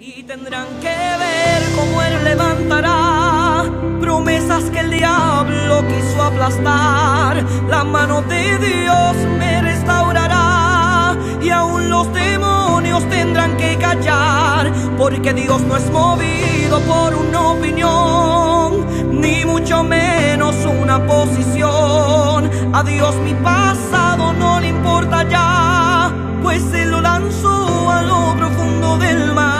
Y tendrán que ver cómo Él levantará promesas que el diablo quiso aplastar. La mano de Dios me restaurará y aún los demonios tendrán que callar, porque Dios no es movido por una opinión, ni mucho menos una posición. A Dios mi pasado no le importa ya, pues se lo lanzó a lo profundo del mar.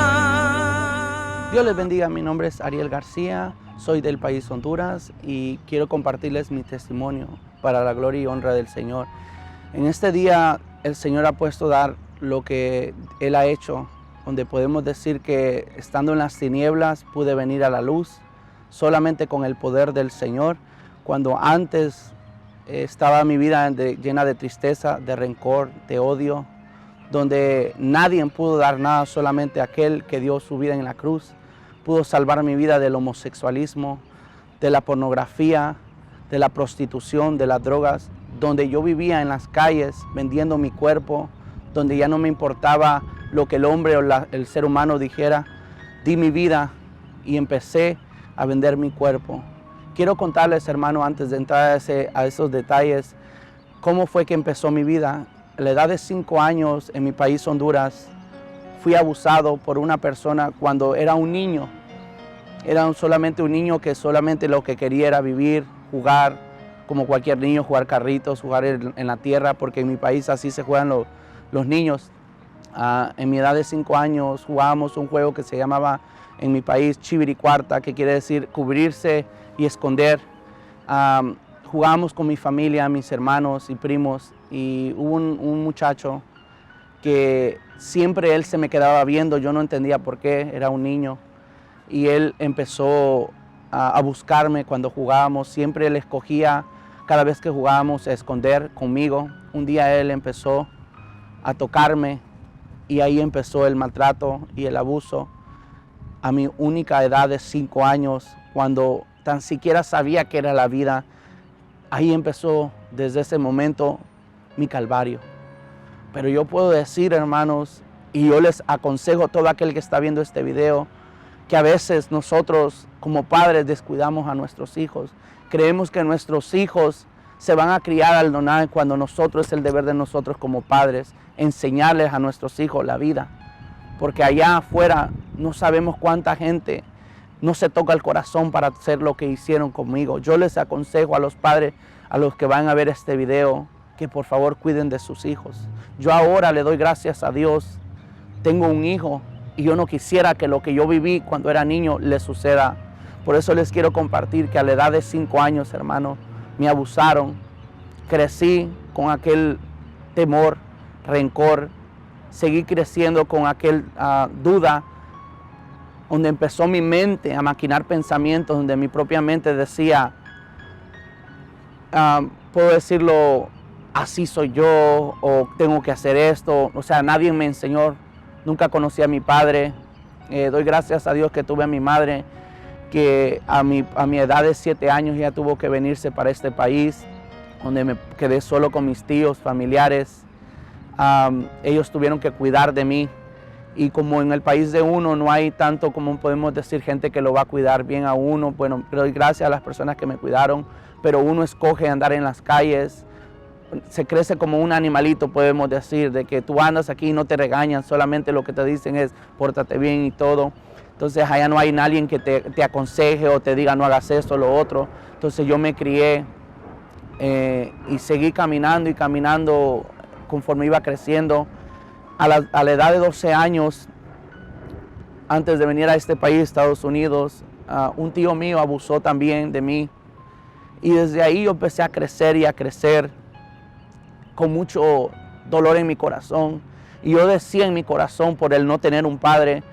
Dios les bendiga, mi nombre es Ariel García, soy del país Honduras y quiero compartirles mi testimonio para la gloria y honra del Señor. En este día el Señor ha puesto a dar lo que Él ha hecho, donde podemos decir que estando en las tinieblas pude venir a la luz solamente con el poder del Señor, cuando antes estaba mi vida llena de tristeza, de rencor, de odio, donde nadie pudo dar nada, solamente aquel que dio su vida en la cruz pudo salvar mi vida del homosexualismo, de la pornografía, de la prostitución, de las drogas, donde yo vivía en las calles vendiendo mi cuerpo, donde ya no me importaba lo que el hombre o el ser humano dijera. Di mi vida y empecé a vender mi cuerpo. Quiero contarles, hermano, antes de entrar a esos detalles, cómo fue que empezó mi vida. A la edad de 5 años en mi país, Honduras, fui abusado por una persona cuando era un niño. Era solamente un niño que solamente lo que quería era vivir, jugar, como cualquier niño, jugar carritos, jugar en la tierra, porque en mi país así se juegan los niños. En mi edad de 5 años jugábamos un juego que se llamaba en mi país Chiviricuarta, que quiere decir cubrirse y esconder. Jugábamos con mi familia, mis hermanos y primos, y hubo un muchacho que siempre él se me quedaba viendo, yo no entendía por qué, era un niño, y él empezó a buscarme cuando jugábamos. Siempre él escogía, cada vez que jugábamos, a esconder conmigo. Un día él empezó a tocarme y ahí empezó el maltrato y el abuso. A mi única edad de 5 años, cuando tan siquiera sabía qué era la vida, ahí empezó desde ese momento mi calvario. Pero yo puedo decir, hermanos, y yo les aconsejo a todo aquel que está viendo este video, que a veces nosotros como padres descuidamos a nuestros hijos. Creemos que nuestros hijos se van a criar al donar, cuando nosotros es el deber de nosotros como padres enseñarles a nuestros hijos la vida. Porque allá afuera no sabemos cuánta gente no se toca el corazón para hacer lo que hicieron conmigo. Yo les aconsejo a los padres, a los que van a ver este video, que por favor cuiden de sus hijos. Yo ahora le doy gracias a Dios. Tengo un hijo y yo no quisiera que lo que yo viví cuando era niño le suceda. Por eso les quiero compartir que a la edad de 5 años, hermano, me abusaron. Crecí con aquel temor, rencor. Seguí creciendo con aquel duda, donde empezó mi mente a maquinar pensamientos, donde mi propia mente decía, puedo decirlo, así soy yo, o tengo que hacer esto. O sea, nadie me enseñó, nunca conocí a mi padre. Doy gracias a Dios que tuve a mi madre, que a mi edad de 7 años ya tuvo que venirse para este país, donde me quedé solo con mis tíos, familiares. Ellos tuvieron que cuidar de mí. Y como en el país de uno no hay tanto, como podemos decir, gente que lo va a cuidar bien a uno, bueno, doy gracias a las personas que me cuidaron, pero uno escoge andar en las calles. Se crece como un animalito, podemos decir, de que tú andas aquí y no te regañan, solamente lo que te dicen es pórtate bien y todo. Entonces allá no hay nadie que te aconseje o te diga no hagas esto o lo otro. Entonces yo me crié y seguí caminando y caminando conforme iba creciendo. A la edad de 12 años, antes de venir a este país, Estados Unidos, un tío mío abusó también de mí. Y desde ahí yo empecé a crecer y a crecer con mucho dolor en mi corazón. Y yo decía en mi corazón, por el no tener un padre,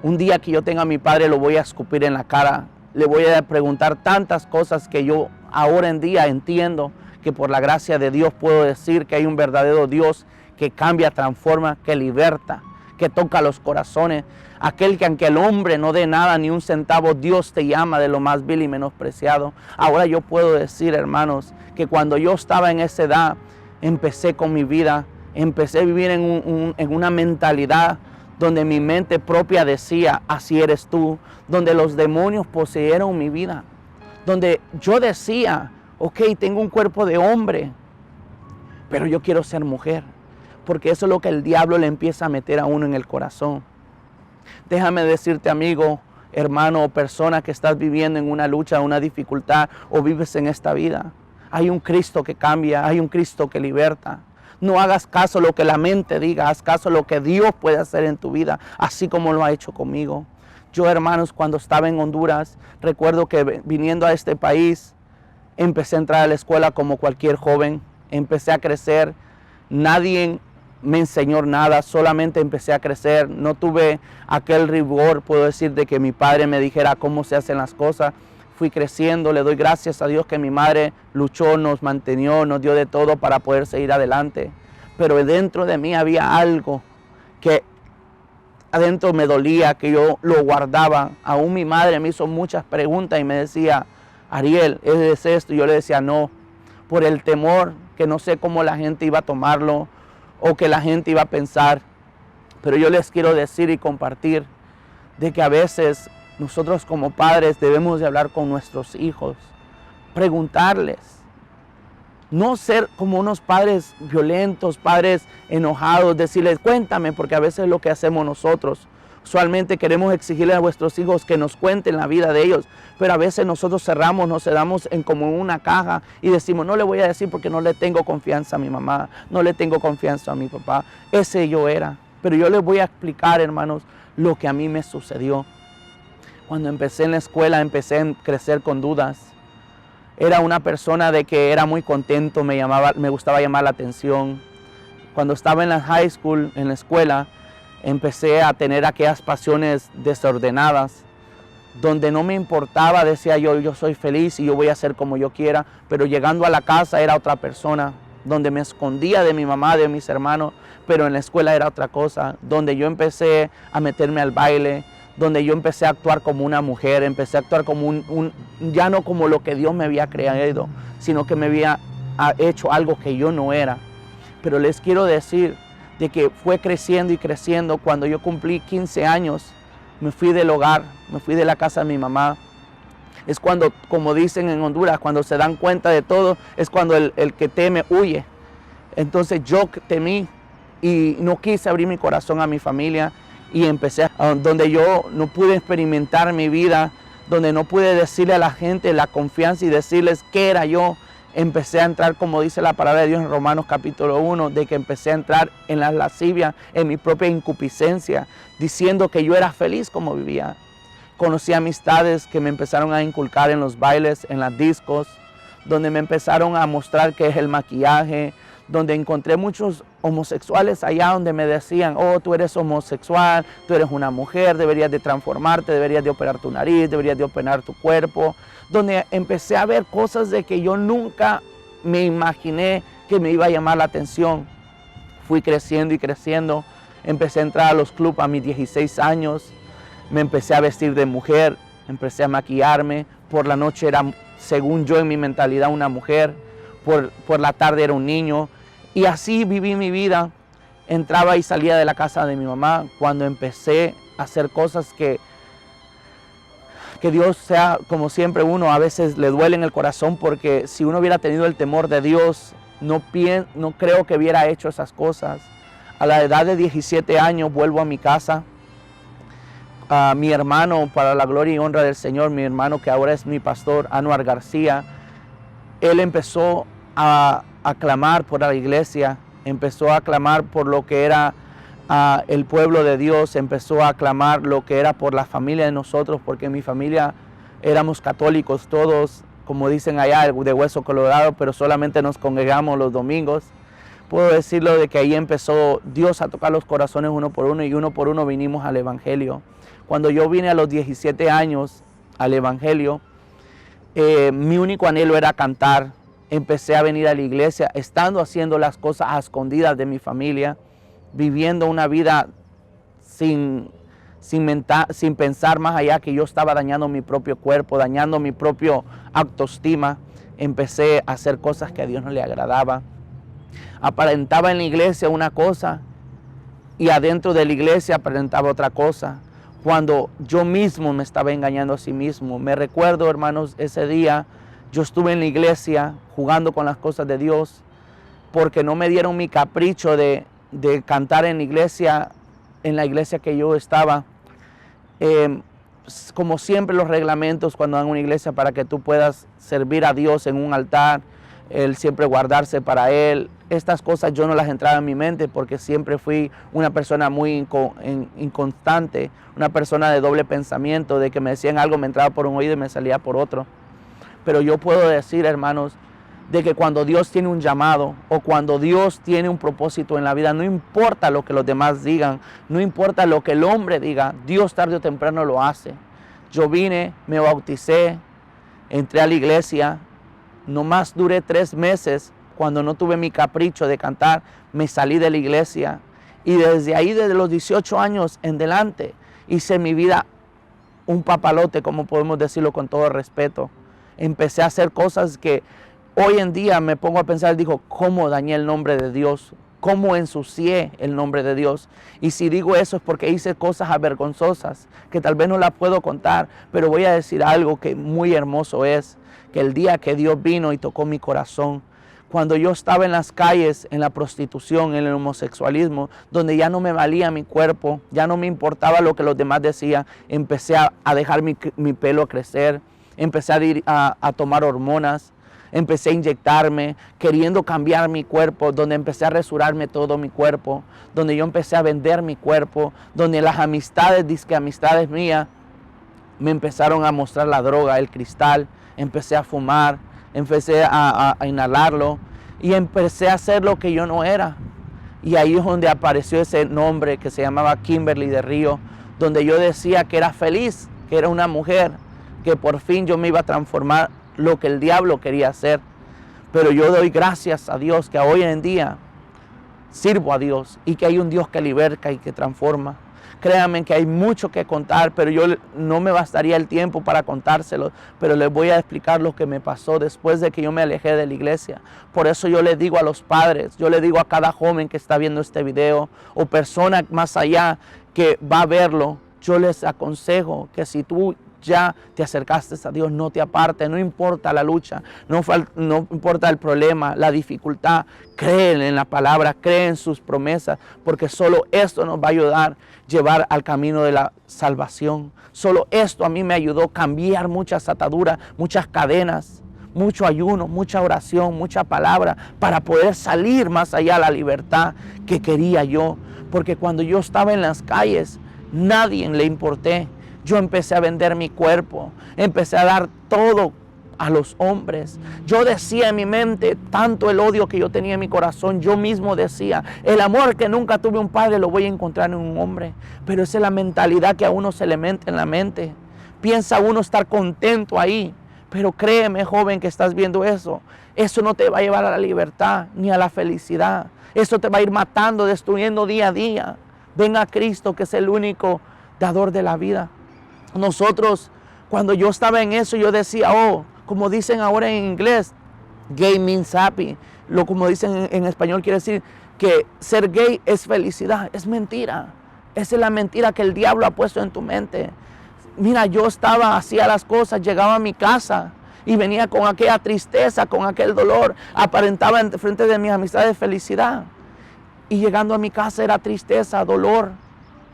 un día que yo tenga a mi padre lo voy a escupir en la cara. Le voy a preguntar tantas cosas que yo ahora en día entiendo que por la gracia de Dios puedo decir que hay un verdadero Dios que cambia, transforma, que liberta, que toca los corazones. Aquel que aunque el hombre no dé nada ni un centavo, Dios te llama de lo más vil y menospreciado. Ahora yo puedo decir, hermanos, que cuando yo estaba en esa edad, empecé con mi vida, empecé a vivir en una mentalidad donde mi mente propia decía, así eres tú, donde los demonios poseyeron mi vida, donde yo decía, ok, tengo un cuerpo de hombre, pero yo quiero ser mujer, porque eso es lo que el diablo le empieza a meter a uno en el corazón. Déjame decirte, amigo, hermano o persona que estás viviendo en una lucha, una dificultad o vives en esta vida, hay un Cristo que cambia, hay un Cristo que liberta. No hagas caso a lo que la mente diga, haz caso a lo que Dios puede hacer en tu vida, así como lo ha hecho conmigo. Yo, hermanos, cuando estaba en Honduras, recuerdo que viniendo a este país, empecé a entrar a la escuela como cualquier joven, empecé a crecer, nadie me enseñó nada, solamente empecé a crecer, no tuve aquel rigor, puedo decir, de que mi padre me dijera cómo se hacen las cosas. Fui creciendo, le doy gracias a Dios que mi madre luchó, nos mantenió, nos dio de todo para poder seguir adelante. Pero dentro de mí había algo que adentro me dolía, que yo lo guardaba. Aún mi madre me hizo muchas preguntas y me decía, Ariel, ¿es esto? Y yo le decía no, por el temor, que no sé cómo la gente iba a tomarlo o que la gente iba a pensar. Pero yo les quiero decir y compartir de que a veces nosotros como padres debemos de hablar con nuestros hijos, preguntarles, no ser como unos padres violentos, padres enojados, decirles cuéntame, porque a veces es lo que hacemos nosotros. Usualmente queremos exigirle a nuestros hijos que nos cuenten la vida de ellos, pero a veces nosotros cerramos, nos quedamos como en una caja y decimos no le voy a decir porque no le tengo confianza a mi mamá, no le tengo confianza a mi papá. Ese yo era, pero yo les voy a explicar, hermanos, lo que a mí me sucedió. Cuando empecé en la escuela, empecé a crecer con dudas. Era una persona de que era muy contento, me gustaba llamar la atención. Cuando estaba en la high school, en la escuela, empecé a tener aquellas pasiones desordenadas, donde no me importaba, decía yo soy feliz y yo voy a hacer como yo quiera, pero llegando a la casa era otra persona, donde me escondía de mi mamá, de mis hermanos, pero en la escuela era otra cosa, donde yo empecé a meterme al baile, donde yo empecé a actuar como una mujer, empecé a actuar como ya no como lo que Dios me había creado, sino que me había hecho algo que yo no era. Pero les quiero decir de que fue creciendo y creciendo. Cuando yo cumplí 15 años, me fui del hogar, me fui de la casa de mi mamá. Es cuando, como dicen en Honduras, cuando se dan cuenta de todo, es cuando el que teme huye. Entonces yo temí y no quise abrir mi corazón a mi familia. Y empecé donde yo no pude experimentar mi vida, donde no pude decirle a la gente la confianza y decirles qué era yo. Empecé a entrar, como dice la palabra de Dios en Romanos capítulo 1, de que empecé a entrar en la lascivia, en mi propia incupiscencia, diciendo que yo era feliz como vivía. Conocí amistades que me empezaron a inculcar en los bailes, en las discos, donde me empezaron a mostrar qué es el maquillaje, donde encontré muchos homosexuales allá donde me decían, oh, tú eres homosexual, tú eres una mujer, deberías de transformarte, deberías de operar tu nariz, deberías de operar tu cuerpo, donde empecé a ver cosas de que yo nunca me imaginé que me iba a llamar la atención. Fui creciendo y creciendo, empecé a entrar a los clubes a mis 16 años, me empecé a vestir de mujer, empecé a maquillarme, por la noche era, según yo en mi mentalidad, una mujer, por la tarde era un niño, y así viví mi vida. Entraba y salía de la casa de mi mamá cuando empecé a hacer cosas que Dios, sea como siempre, uno a veces le duele en el corazón, porque si uno hubiera tenido el temor de Dios, no creo que hubiera hecho esas cosas. A la edad de 17 años vuelvo a mi casa. Mi hermano, para la gloria y honra del Señor, mi hermano que ahora es mi pastor, Anuar García, él empezó a clamar por la iglesia, empezó a clamar por lo que era el pueblo de Dios, empezó a clamar lo que era por la familia de nosotros, porque en mi familia éramos católicos todos, como dicen allá, de hueso colorado, pero solamente nos congregamos los domingos. Puedo decirlo de que ahí empezó Dios a tocar los corazones uno por uno, y uno por uno vinimos al Evangelio. Cuando yo vine a los 17 años al Evangelio, mi único anhelo era cantar. Empecé a venir a la iglesia, estando haciendo las cosas a escondidas de mi familia, viviendo una vida sin pensar más allá, que yo estaba dañando mi propio cuerpo, dañando mi propio autoestima. Empecé a hacer cosas que a Dios no le agradaba. Aparentaba en la iglesia una cosa y adentro de la iglesia aparentaba otra cosa, cuando yo mismo me estaba engañando a sí mismo. Me recuerdo, hermanos, ese día yo estuve en la iglesia jugando con las cosas de Dios porque no me dieron mi capricho de cantar en la iglesia que yo estaba. Como siempre, los reglamentos cuando dan una iglesia para que tú puedas servir a Dios en un altar, Él siempre guardarse para Él. Estas cosas yo no las entraba en mi mente porque siempre fui una persona muy inconstante, una persona de doble pensamiento, de que me decían algo, me entraba por un oído y me salía por otro. Pero yo puedo decir, hermanos, de que cuando Dios tiene un llamado o cuando Dios tiene un propósito en la vida, no importa lo que los demás digan, no importa lo que el hombre diga, Dios tarde o temprano lo hace. Yo vine, me bauticé, entré a la iglesia, nomás duré 3 meses. Cuando no tuve mi capricho de cantar, me salí de la iglesia y desde ahí, desde los 18 años en adelante, hice mi vida un papalote, como podemos decirlo con todo respeto. Empecé a hacer cosas que hoy en día me pongo a pensar, digo, ¿cómo dañé el nombre de Dios? ¿Cómo ensucié el nombre de Dios? Y si digo eso es porque hice cosas avergonzosas, que tal vez no las puedo contar, pero voy a decir algo que muy hermoso es, que el día que Dios vino y tocó mi corazón, cuando yo estaba en las calles, en la prostitución, en el homosexualismo, donde ya no me valía mi cuerpo, ya no me importaba lo que los demás decían, empecé a dejar mi pelo crecer, empecé a tomar hormonas, empecé a inyectarme, queriendo cambiar mi cuerpo, donde empecé a rasurarme todo mi cuerpo, donde yo empecé a vender mi cuerpo, donde las amistades mías, me empezaron a mostrar la droga, el cristal, empecé a fumar, empecé a inhalarlo y empecé a hacer lo que yo no era. Y ahí es donde apareció ese nombre que se llamaba Kimberly de Río, donde yo decía que era feliz, que era una mujer, que por fin yo me iba a transformar lo que el diablo quería hacer. Pero yo doy gracias a Dios que hoy en día sirvo a Dios y que hay un Dios que liberta y que transforma. Créanme que hay mucho que contar, pero no me bastaría el tiempo para contárselo, pero les voy a explicar lo que me pasó después de que yo me alejé de la iglesia. Por eso yo les digo a los padres, yo les digo a cada joven que está viendo este video o persona más allá que va a verlo, yo les aconsejo que si tú ya te acercaste a Dios, no te apartes, no importa la lucha, no importa el problema, la dificultad, cree en la palabra, cree en sus promesas, porque solo esto nos va a ayudar a llevar al camino de la salvación. Solo esto a mí me ayudó a cambiar muchas ataduras, muchas cadenas, mucho ayuno, mucha oración, mucha palabra, para poder salir más allá a la libertad que quería yo, porque cuando yo estaba en las calles, nadie le importé. Yo empecé a vender mi cuerpo, empecé a dar todo a los hombres. Yo decía en mi mente, tanto el odio que yo tenía en mi corazón, yo mismo decía, el amor que nunca tuve un padre lo voy a encontrar en un hombre. Pero esa es la mentalidad que a uno se le mete en la mente. Piensa uno estar contento ahí, pero créeme, joven, que estás viendo eso no te va a llevar a la libertad ni a la felicidad. Eso te va a ir matando, destruyendo día a día. Ven a Cristo, que es el único dador de la vida. Nosotros, cuando yo estaba en eso, yo decía, como dicen ahora en inglés, gay means happy. Como dicen en español, quiere decir que ser gay es felicidad. Es mentira. Esa es la mentira que el diablo ha puesto en tu mente. Mira, yo hacía las cosas, llegaba a mi casa y venía con aquella tristeza, con aquel dolor. Aparentaba en frente de mis amistades felicidad. Y llegando a mi casa era tristeza, dolor,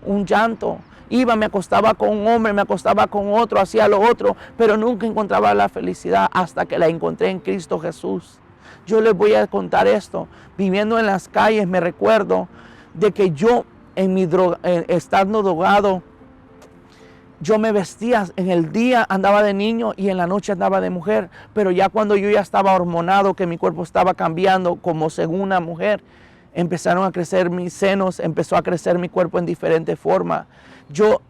un llanto. Iba, me acostaba con un hombre, me acostaba con otro, hacía lo otro, pero nunca encontraba la felicidad hasta que la encontré en Cristo Jesús. Yo les voy a contar esto. Viviendo en las calles, me recuerdo de que yo, estando drogado, yo me vestía, en el día andaba de niño y en la noche andaba de mujer, pero ya cuando yo ya estaba hormonado, que mi cuerpo estaba cambiando como según una mujer, empezaron a crecer mis senos, empezó a crecer mi cuerpo en diferente forma. Yo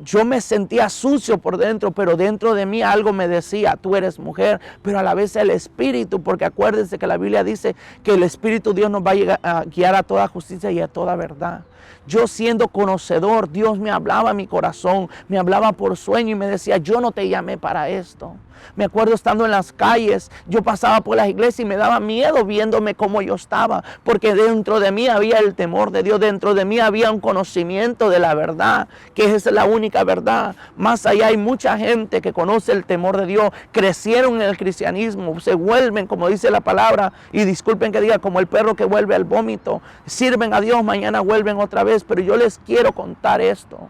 yo me sentía sucio por dentro, pero dentro de mí algo me decía, tú eres mujer, pero a la vez el Espíritu, porque acuérdense que la Biblia dice que el Espíritu Dios nos va a guiar a toda justicia y a toda verdad. Yo siendo conocedor, Dios me hablaba a mi corazón, me hablaba por sueño y me decía, yo no te llamé para esto. Me acuerdo estando en las calles, yo pasaba por las iglesias y me daba miedo viéndome cómo yo estaba, porque dentro de mí había el temor de Dios, dentro de mí había un conocimiento de la verdad, que es la única verdad. Más allá hay mucha gente que conoce el temor de Dios, crecieron en el cristianismo, se vuelven, como dice la palabra, y disculpen que diga, como el perro que vuelve al vómito, sirven a Dios, mañana vuelven otra vez, pero yo les quiero contar esto.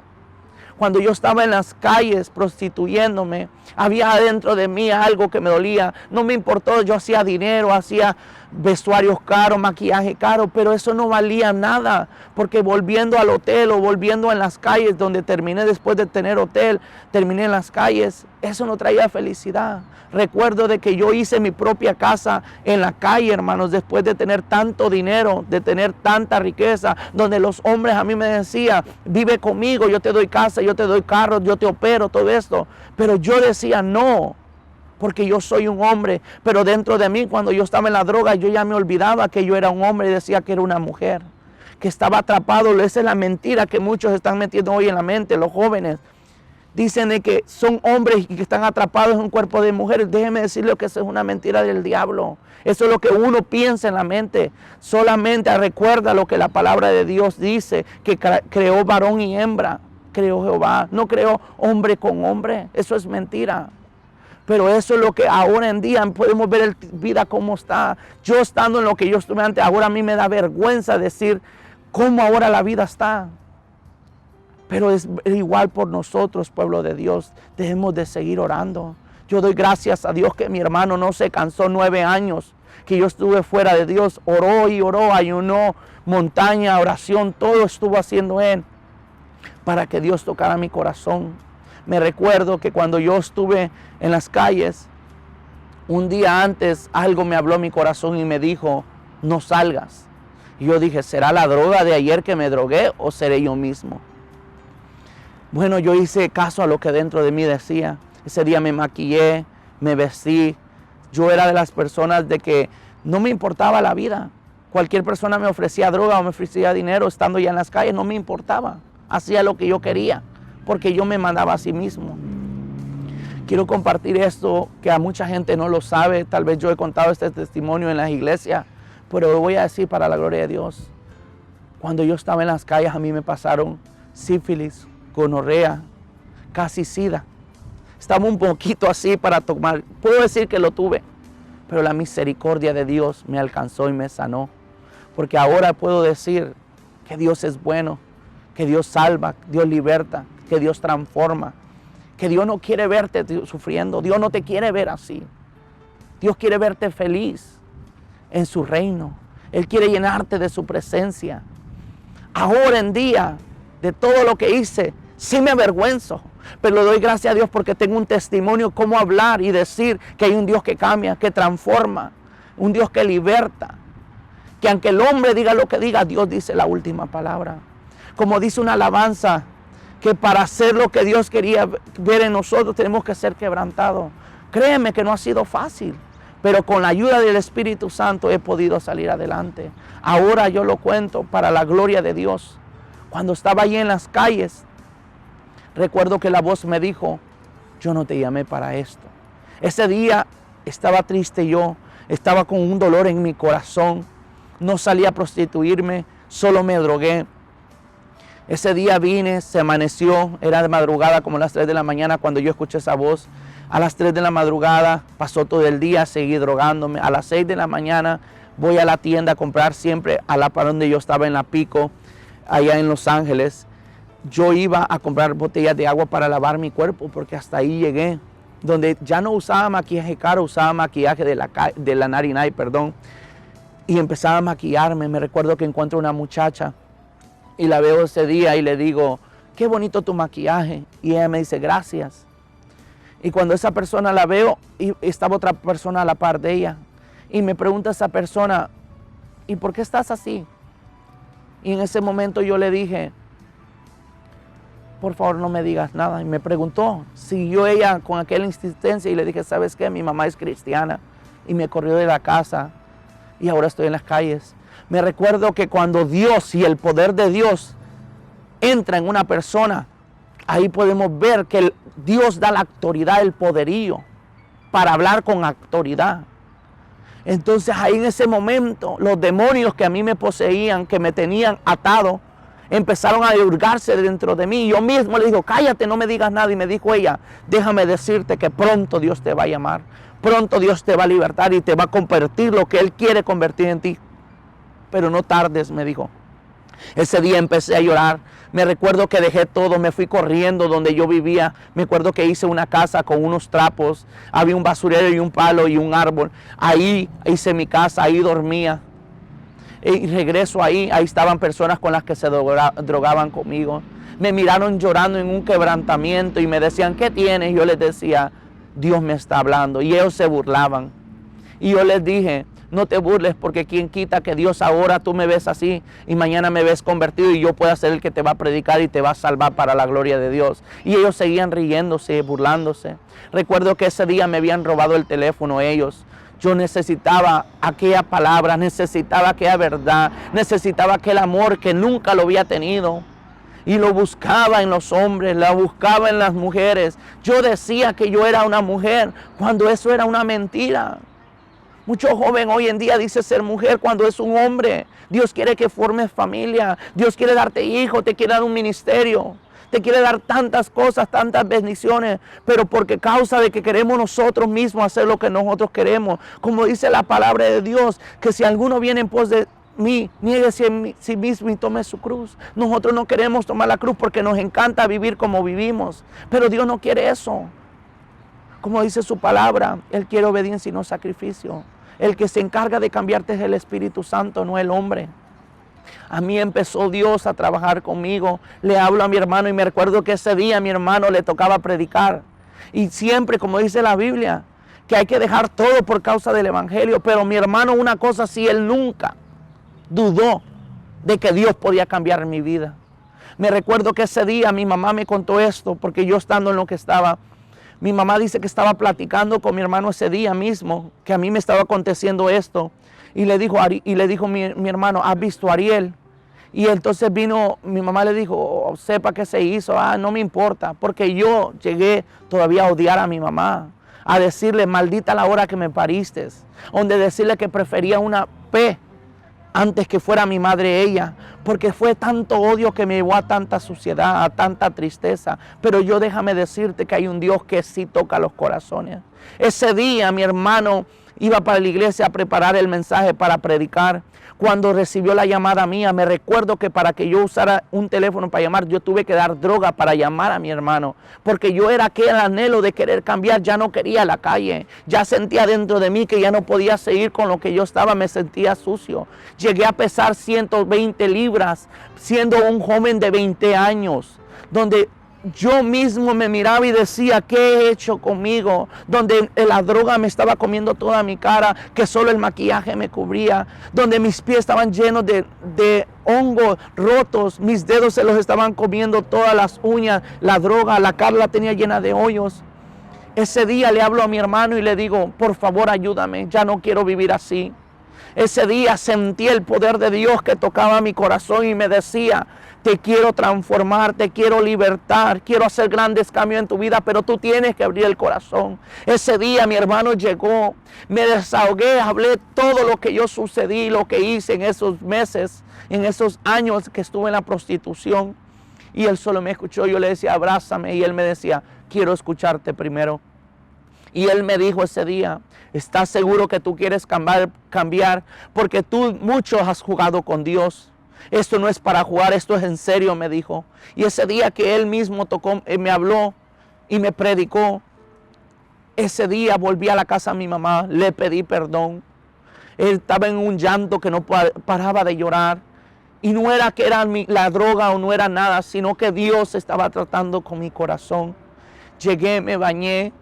Cuando yo estaba en las calles prostituyéndome, había adentro de mí algo que me dolía. No me importó, yo hacía dinero, hacía vestuarios caros, maquillaje caro, pero eso no valía nada, porque volviendo al hotel o volviendo en las calles donde terminé después de tener hotel, terminé en las calles, eso no traía felicidad. Recuerdo de que yo hice mi propia casa en la calle, hermanos, después de tener tanto dinero, de tener tanta riqueza, donde los hombres a mí me decían, vive conmigo, yo te doy casa, yo te doy carro, yo te opero, todo esto. Pero yo decía no, porque yo soy un hombre, pero dentro de mí cuando yo estaba en la droga yo ya me olvidaba que yo era un hombre y decía que era una mujer, que estaba atrapado. Esa es la mentira que muchos están metiendo hoy en la mente, los jóvenes. Dicen de que son hombres y que están atrapados en un cuerpo de mujeres. Déjeme decirle que eso es una mentira del diablo. Eso es lo que uno piensa en la mente. Solamente recuerda lo que la palabra de Dios dice, que creó varón y hembra. Creó Jehová, no creó hombre con hombre. Eso es mentira. Pero eso es lo que ahora en día podemos ver vida como está. Yo estando en lo que yo estuve antes, ahora a mí me da vergüenza decir cómo ahora la vida está. Pero es igual por nosotros, pueblo de Dios. Debemos de seguir orando. Yo doy gracias a Dios que mi hermano no se cansó 9 años, que yo estuve fuera de Dios. Oró y oró, ayunó, montaña, oración, todo estuvo haciendo él para que Dios tocara mi corazón. Me recuerdo que cuando yo estuve en las calles, un día antes algo me habló a mi corazón y me dijo, no salgas. Y yo dije, ¿será la droga de ayer que me drogué o seré yo mismo? Bueno, yo hice caso a lo que dentro de mí decía. Ese día me maquillé, me vestí. Yo era de las personas de que no me importaba la vida. Cualquier persona me ofrecía droga o me ofrecía dinero estando ya en las calles, no me importaba. Hacía lo que yo quería, porque yo me mandaba a sí mismo. Quiero compartir esto que a mucha gente no lo sabe. Tal vez yo he contado este testimonio en las iglesias, pero lo voy a decir para la gloria de Dios. Cuando yo estaba en las calles, a mí me pasaron sífilis, gonorrea, casi sida. Estaba un poquito así para tomar. Puedo decir que lo tuve, pero la misericordia de Dios me alcanzó y me sanó. Porque ahora puedo decir que Dios es bueno, que Dios salva, Dios liberta, que Dios transforma, que Dios no quiere verte sufriendo. Dios no te quiere ver así. Dios quiere verte feliz en su reino. Él quiere llenarte de su presencia. Ahora en día, de todo lo que hice, sí me avergüenzo, pero le doy gracias a Dios porque tengo un testimonio cómo hablar y decir que hay un Dios que cambia, que transforma, un Dios que liberta, que aunque el hombre diga lo que diga, Dios dice la última palabra. Como dice una alabanza, que para hacer lo que Dios quería ver en nosotros tenemos que ser quebrantados. Créeme que no ha sido fácil, pero con la ayuda del Espíritu Santo he podido salir adelante. Ahora yo lo cuento para la gloria de Dios. Cuando estaba allí en las calles, recuerdo que la voz me dijo, yo no te llamé para esto. Ese día estaba triste yo, estaba con un dolor en mi corazón. No salí a prostituirme, solo me drogué. Ese día vine, se amaneció, era de madrugada como las 3 de la mañana cuando yo escuché esa voz. A las 3 de la madrugada pasó todo el día, seguí drogándome. A las 6 de la mañana voy a la tienda a comprar siempre a la par donde yo estaba en la Pico, allá en Los Ángeles. Yo iba a comprar botellas de agua para lavar mi cuerpo porque hasta ahí llegué. Donde ya no usaba maquillaje caro, usaba maquillaje de la 99, perdón. Y empezaba a maquillarme. Me recuerdo que encuentro una muchacha y la veo ese día y le digo, qué bonito tu maquillaje. Y ella me dice, gracias. Y cuando esa persona la veo, y estaba otra persona a la par de ella. Y me pregunta esa persona, ¿y por qué estás así? Y en ese momento yo le dije, por favor no me digas nada. Y me preguntó, siguió ella con aquella insistencia y le dije, ¿sabes qué? Mi mamá es cristiana y me corrió de la casa y ahora estoy en las calles. Me recuerdo que cuando Dios y el poder de Dios entra en una persona, ahí podemos ver que Dios da la autoridad, el poderío para hablar con autoridad. Entonces ahí en ese momento los demonios que a mí me poseían, que me tenían atado, empezaron a hurgarse dentro de mí. Yo mismo le digo, cállate, no me digas nada. Y me dijo ella, déjame decirte que pronto Dios te va a llamar. Pronto Dios te va a libertar y te va a convertir lo que Él quiere convertir en ti. Pero no tardes, me dijo. Ese día empecé a llorar. Me recuerdo que dejé todo, me fui corriendo donde yo vivía. Me acuerdo que hice una casa con unos trapos. Había un basurero y un palo y un árbol. Ahí hice mi casa, ahí dormía. Y regreso ahí estaban personas con las que se drogaban conmigo. Me miraron llorando en un quebrantamiento y me decían, ¿qué tienes? Yo les decía, Dios me está hablando. Y ellos se burlaban. Y yo les dije, no te burles, porque quien quita que Dios ahora tú me ves así y mañana me ves convertido y yo pueda ser el que te va a predicar y te va a salvar para la gloria de Dios. Y ellos seguían riéndose, burlándose. Recuerdo que ese día me habían robado el teléfono ellos. Yo necesitaba aquella palabra, necesitaba aquella verdad, necesitaba aquel amor que nunca lo había tenido. Y lo buscaba en los hombres, lo buscaba en las mujeres. Yo decía que yo era una mujer cuando eso era una mentira. Mucho joven hoy en día dice ser mujer cuando es un hombre. Dios quiere que formes familia. Dios quiere darte hijo, te quiere dar un ministerio. Te quiere dar tantas cosas, tantas bendiciones. Pero porque causa de que queremos nosotros mismos hacer lo que nosotros queremos. Como dice la palabra de Dios, que si alguno viene en pos de mí, niéguese en sí mismo y tome su cruz. Nosotros no queremos tomar la cruz porque nos encanta vivir como vivimos. Pero Dios no quiere eso. Como dice su palabra, Él quiere obediencia y no sacrificio. El que se encarga de cambiarte es el Espíritu Santo, no el hombre. A mí empezó Dios a trabajar conmigo. Le hablo a mi hermano y me recuerdo que ese día a mi hermano le tocaba predicar. Y siempre, como dice la Biblia, que hay que dejar todo por causa del Evangelio. Pero mi hermano, una cosa sí, él nunca dudó de que Dios podía cambiar mi vida. Me recuerdo que ese día mi mamá me contó esto, porque yo estando en lo que estaba, mi mamá dice que estaba platicando con mi hermano ese día mismo, que a mí me estaba aconteciendo esto. Y le dijo mi hermano, ¿has visto a Ariel? Y entonces vino, mi mamá le dijo, oh, sepa qué se hizo. No me importa, porque yo llegué todavía a odiar a mi mamá, a decirle, maldita la hora que me pariste, donde decirle que prefería una P antes que fuera mi madre ella, porque fue tanto odio que me llevó a tanta suciedad, a tanta tristeza. Pero yo déjame decirte que hay un Dios que sí toca los corazones. Ese día mi hermano iba para la iglesia a preparar el mensaje para predicar. Cuando recibió la llamada mía, me recuerdo que para que yo usara un teléfono para llamar, yo tuve que dar droga para llamar a mi hermano. Porque yo era aquel anhelo de querer cambiar, ya no quería la calle. Ya sentía dentro de mí que ya no podía seguir con lo que yo estaba, me sentía sucio. Llegué a pesar 120 libras, siendo un joven de 20 años, donde yo mismo me miraba y decía, ¿qué he hecho conmigo? Donde la droga me estaba comiendo toda mi cara, que solo el maquillaje me cubría. Donde mis pies estaban llenos de hongos rotos, mis dedos se los estaban comiendo todas las uñas. La droga, la cara la tenía llena de hoyos. Ese día le hablo a mi hermano y le digo, por favor ayúdame, ya no quiero vivir así. Ese día sentí el poder de Dios que tocaba mi corazón y me decía, te quiero transformar, te quiero libertar, quiero hacer grandes cambios en tu vida, pero tú tienes que abrir el corazón. Ese día mi hermano llegó, me desahogué, hablé todo lo que yo sucedí, lo que hice en esos meses, en esos años que estuve en la prostitución. Y él solo me escuchó, yo le decía, abrázame, y él me decía, quiero escucharte primero. Y él me dijo ese día, ¿estás seguro que tú quieres cambiar? Porque tú mucho has jugado con Dios. Esto no es para jugar, esto es en serio, me dijo. Y ese día que él mismo tocó, me habló y me predicó, ese día volví a la casa de mi mamá, le pedí perdón. Él estaba en un llanto que no paraba de llorar. Y no era que era la droga o no era nada, sino que Dios estaba tratando con mi corazón. Llegué, me bañé.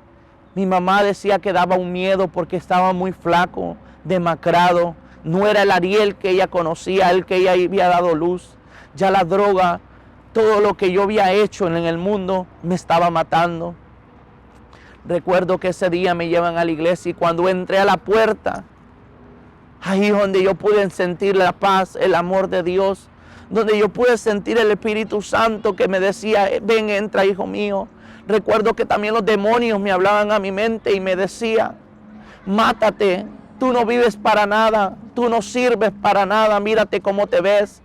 Mi mamá decía que daba un miedo porque estaba muy flaco, demacrado. No era el Ariel que ella conocía, el que ella había dado luz. Ya la droga todo lo que yo había hecho en el mundo me estaba matando. Recuerdo que ese día me llevan a la iglesia y cuando entré a la puerta, ahí donde yo pude sentir la paz, el amor de Dios, donde yo pude sentir el Espíritu Santo que me decía, ven, entra, hijo mío. Recuerdo que también los demonios me hablaban a mi mente y me decía, mátate, tú no vives para nada, tú no sirves para nada, mírate cómo te ves.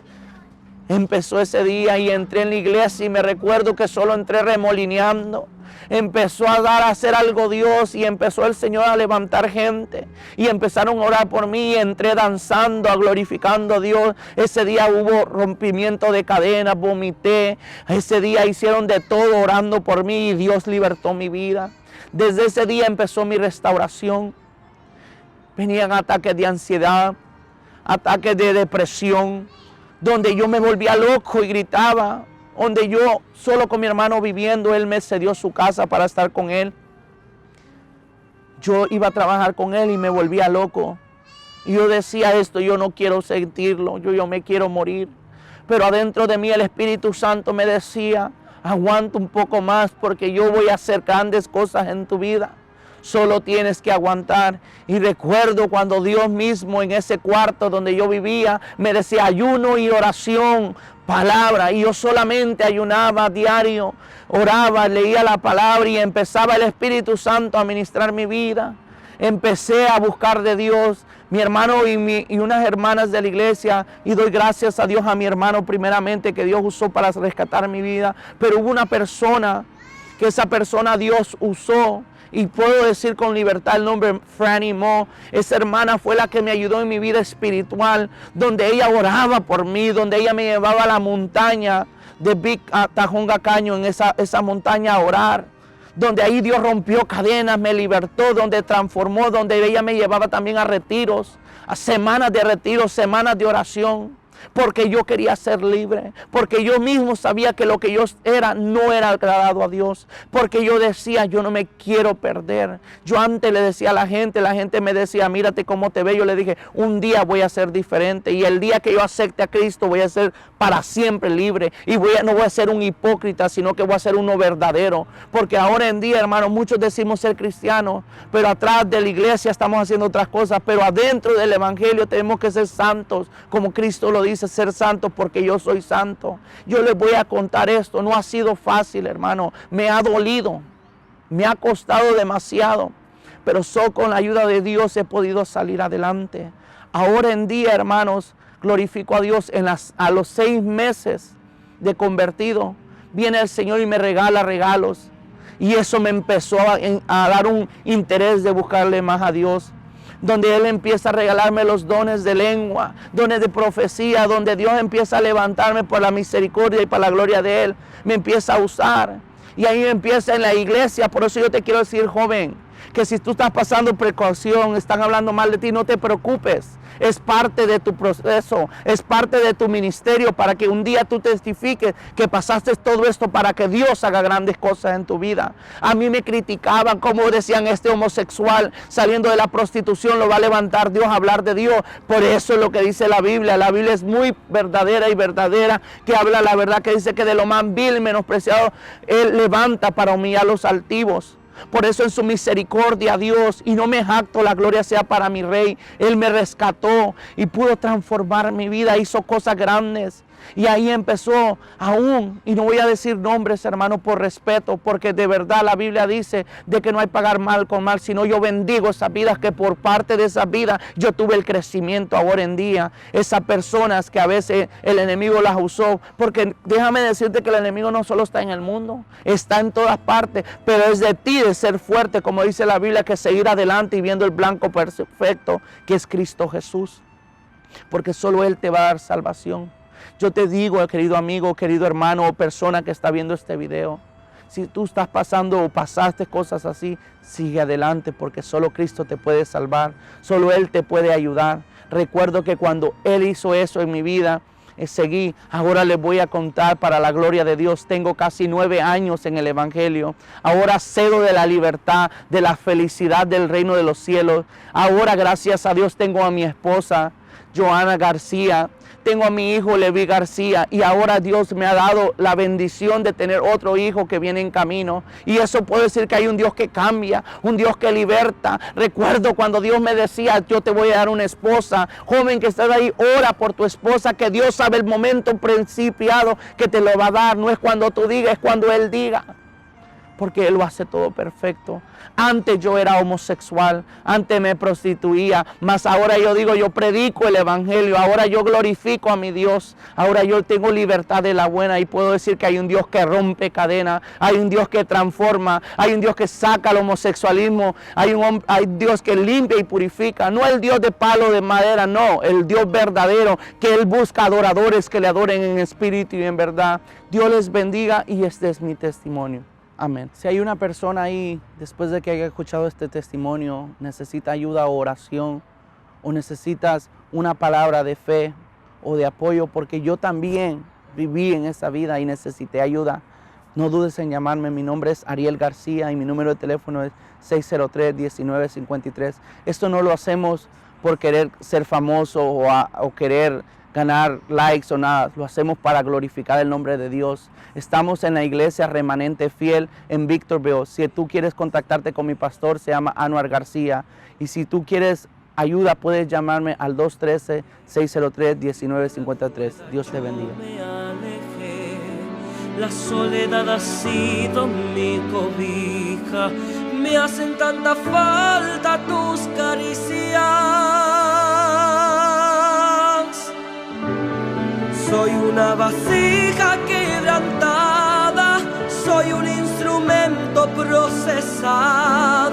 Empezó ese día y entré en la iglesia y me recuerdo que solo entré remolineando. Empezó a hacer algo Dios y empezó el Señor a levantar gente y empezaron a orar por mí y entré danzando, glorificando a Dios. Ese día hubo rompimiento de cadenas, vomité. Ese día hicieron de todo orando por mí y Dios libertó mi vida. Desde ese día empezó mi restauración. Venían ataques de ansiedad, ataques de depresión, donde yo me volvía loco y gritaba, donde yo solo con mi hermano viviendo, él me cedió su casa para estar con él. Yo iba a trabajar con él y me volvía loco. Y yo decía esto, yo no quiero sentirlo, yo me quiero morir. Pero adentro de mí el Espíritu Santo me decía, aguanta un poco más porque yo voy a hacer grandes cosas en tu vida. Solo tienes que aguantar. Y recuerdo cuando Dios mismo en ese cuarto donde yo vivía me decía ayuno y oración, palabra. Y yo solamente ayunaba diario, oraba, leía la palabra y empezaba el Espíritu Santo a ministrar mi vida. Empecé a buscar de Dios. Mi hermano y unas hermanas de la iglesia, y doy gracias a Dios a mi hermano primeramente que Dios usó para rescatar mi vida. Pero hubo una persona que esa persona Dios usó. Y puedo decir con libertad el nombre Franny Mo. Esa hermana fue la que me ayudó en mi vida espiritual, donde ella oraba por mí, donde ella me llevaba a la montaña de Big Tajonga Caño, en esa montaña a orar. Donde ahí Dios rompió cadenas, me libertó, donde transformó, donde ella me llevaba también a retiros, a semanas de retiro, semanas de oración. Porque yo quería ser libre, porque yo mismo sabía que lo que yo era no era agradado a Dios, porque yo decía, yo no me quiero perder. Yo antes le decía a la gente me decía, mírate cómo te ve. Yo le dije, un día voy a ser diferente y el día que yo acepte a Cristo voy a ser para siempre libre y no voy a ser un hipócrita, sino que voy a ser uno verdadero. Porque ahora en día, hermano, muchos decimos ser cristianos, pero atrás de la iglesia estamos haciendo otras cosas, pero adentro del evangelio tenemos que ser santos, como Cristo lo dice, ser santos porque yo soy santo. Yo les voy a contar esto, no ha sido fácil, hermano, me ha dolido, me ha costado demasiado, pero solo con la ayuda de Dios he podido salir adelante. Ahora en día, hermanos, glorifico a Dios. A los 6 meses de convertido, viene el Señor y me regala regalos, y eso me empezó a dar un interés de buscarle más a Dios. Donde Él empieza a regalarme los dones de lengua, dones de profecía, donde Dios empieza a levantarme por la misericordia y por la gloria de Él, me empieza a usar. Y ahí empieza en la iglesia. Por eso yo te quiero decir, joven, que si tú estás pasando precaución, están hablando mal de ti, no te preocupes. Es parte de tu proceso, es parte de tu ministerio para que un día tú testifiques que pasaste todo esto para que Dios haga grandes cosas en tu vida. A mí me criticaban, como decían, este homosexual saliendo de la prostitución lo va a levantar Dios a hablar de Dios. Por eso es lo que dice la Biblia. La Biblia es muy verdadera y verdadera, que habla la verdad, que dice que de lo más vil y menospreciado Él levanta para humillar a los altivos. Por eso en su misericordia, Dios, y no me jacto, la gloria sea para mi Rey. Él me rescató y pudo transformar mi vida, hizo cosas grandes. Y ahí empezó aún, y no voy a decir nombres, hermano, por respeto, porque de verdad la Biblia dice de que no hay pagar mal con mal, sino yo bendigo esas vidas, que por parte de esas vidas yo tuve el crecimiento ahora en día. Esas personas que a veces el enemigo las usó, porque déjame decirte que el enemigo no solo está en el mundo, está en todas partes, pero es de ti de ser fuerte, como dice la Biblia, que seguir adelante y viendo el blanco perfecto que es Cristo Jesús, porque solo Él te va a dar salvación. Yo te digo, querido amigo, querido hermano o persona que está viendo este video, si tú estás pasando o pasaste cosas así, sigue adelante, porque solo Cristo te puede salvar, solo Él te puede ayudar. Recuerdo que cuando Él hizo eso en mi vida, seguí. Ahora les voy a contar para la gloria de Dios. Tengo casi 9 años en el Evangelio. Ahora cedo de la libertad, de la felicidad del reino de los cielos. Ahora, gracias a Dios, tengo a mi esposa, Joana García. tengo a mi hijo Levi García y ahora Dios me ha dado la bendición de tener otro hijo que viene en camino. Y eso puedo decir que hay un Dios que cambia, un Dios que liberta. Recuerdo cuando Dios me decía, yo te voy a dar una esposa. Joven que estás ahí, ora por tu esposa, que Dios sabe el momento principiado que te lo va a dar. No es cuando tú digas, es cuando Él diga. Porque Él lo hace todo perfecto. Antes yo era homosexual, antes me prostituía, mas ahora yo digo, yo predico el evangelio, ahora yo glorifico a mi Dios, ahora yo tengo libertad de la buena y puedo decir que hay un Dios que rompe cadenas, hay un Dios que transforma, hay un Dios que saca el homosexualismo, hay Dios que limpia y purifica, no el Dios de palo de madera, no, el Dios verdadero, que Él busca adoradores que le adoren en espíritu y en verdad. Dios les bendiga y este es mi testimonio. Amén. Si hay una persona ahí, después de que haya escuchado este testimonio, necesita ayuda o oración, o necesitas una palabra de fe o de apoyo, porque yo también viví en esa vida y necesité ayuda, no dudes en llamarme. Mi nombre es Ariel García y mi número de teléfono es 603-1953. Esto no lo hacemos por querer ser famoso o querer ganar likes o nada, lo hacemos para glorificar el nombre de Dios. Estamos en la iglesia Remanente Fiel en Victorville. Si tú quieres contactarte con mi pastor, se llama Anuar García. Y si tú quieres ayuda, puedes llamarme al 213-603-1953. Dios te bendiga. La soledad ha sido mi cobija, me hacen tanta falta tus caricias. Soy una vasija quebrantada, soy un instrumento procesado.